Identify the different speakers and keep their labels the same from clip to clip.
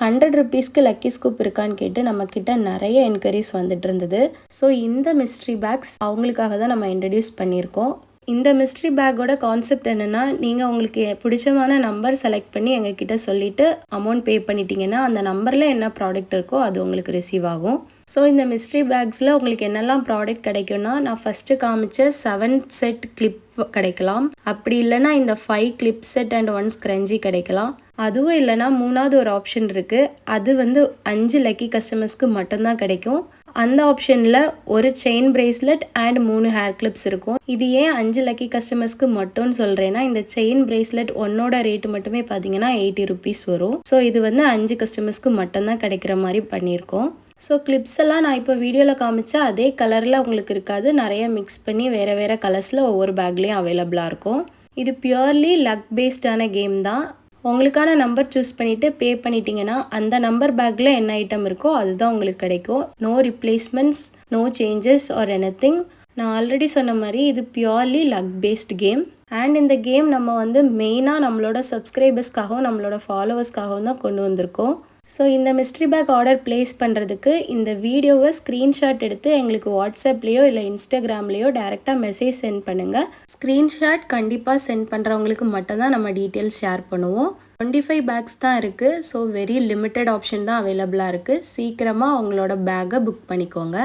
Speaker 1: 100 ருபீஸ்க்கு lucky scoop இருக்கான்னு கேட்டு நம்மக்கிட்ட நிறைய என்கொயரிஸ் வந்துட்டு இருந்தது. ஸோ இந்த மிஸ்ட்ரி பேக்ஸ் அவங்களுக்காக தான் நம்ம இன்ட்ரடியூஸ் பண்ணியிருக்கோம். இந்த மிஸ்ட்ரி பேக்கோட கான்செப்ட் என்னென்னா, நீங்கள் உங்களுக்கு பிடிச்சமான நம்பர் செலக்ட் பண்ணி எங்ககிட்ட சொல்லிவிட்டு அமௌண்ட் பே பண்ணிட்டீங்கன்னா அந்த நம்பரில் என்ன ப்ராடக்ட் இருக்கோ அது உங்களுக்கு ரிசீவ் ஆகும். ஸோ இந்த மிஸ்ட்ரி பேக்ஸில் உங்களுக்கு என்னெல்லாம் ப்ராடக்ட் கிடைக்கும்னா, நான் ஃபஸ்ட்டு காமிச்ச 7 செட் கிளிப் கிடைக்கலாம். அப்படி இல்லைனா இந்த 5 கிளிப் செட் அண்ட் 1 ஸ்க்ரன்ச்சி கிடைக்கலாம். அதுவும் இல்லைனா மூணாவது ஒரு ஆப்ஷன் இருக்குது. அது 5 லக்கி கஸ்டமர்ஸ்க்கு மட்டும்தான் கிடைக்கும். அந்த ஆப்ஷனில் ஒரு chain bracelet and 3 hair clips இருக்கும். இது ஏன் 5 லக்கி கஸ்டமர்ஸ்க்கு மட்டும்னு சொல்கிறேன்னா, இந்த செயின் பிரேஸ்லெட் ஒன்னோட ரேட்டு மட்டுமே பார்த்தீங்கன்னா 80 ருபீஸ் வரும். ஸோ இது 5 கஸ்டமர்ஸ்க்கு மட்டும்தான் கிடைக்கிற மாதிரி பண்ணியிருக்கோம். ஸோ கிளிப்ஸ் எல்லாம் நான் இப்போ வீடியோவில் காமிச்சா அதே கலரில் உங்களுக்கு இருக்காது. நிறைய மிக்ஸ் பண்ணி வேறு வேறு கலர்ஸில் ஒவ்வொரு பேக்லேயும் அவைலபிளாக இருக்கும். இது பியூர்லி லக் பேஸ்டான கேம் தான். உங்களுக்கான நம்பர் சூஸ் பண்ணிவிட்டு பே பண்ணிட்டீங்கன்னா அந்த நம்பர் பேக்கில் என்ன ஐட்டம் இருக்கோ அதுதான் உங்களுக்கு கிடைக்கும். No replacements, no changes or anything. நான் ஆல்ரெடி சொன்ன மாதிரி இது purely luck based game. And இந்த கேம் நம்ம மெயினாக நம்மளோட சப்ஸ்கிரைபர்ஸ்க்காகவும் நம்மளோட ஃபாலோவர்ஸ்க்காகவும் தான் கொண்டு வந்திருக்கோம். ஸோ இந்த மிஸ்ட்ரி பேக் ஆர்டர் ப்ளேஸ் பண்ணுறதுக்கு இந்த வீடியோவை ஸ்க்ரீன்ஷாட் எடுத்து எங்களுக்கு வாட்ஸ்அப்லேயோ இல்லை இன்ஸ்டாகிராம்லேயோ டேரெக்டாக மெசேஜ் சென்ட் பண்ணுங்கள். ஸ்க்ரீன்ஷாட் கண்டிப்பாக சென்ட் பண்ணுறவங்களுக்கு மட்டும்தான் நம்ம டீட்டெயில்ஸ் ஷேர் பண்ணுவோம். 25 பேக்ஸ் தான் இருக்குது. ஸோ வெரி லிமிட்டட் ஆப்ஷன் தான் அவைலபிளாக இருக்குது. சீக்கிரமாக உங்களோட பேக்கை புக் பண்ணிக்கோங்க.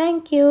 Speaker 1: தேங்க்யூ.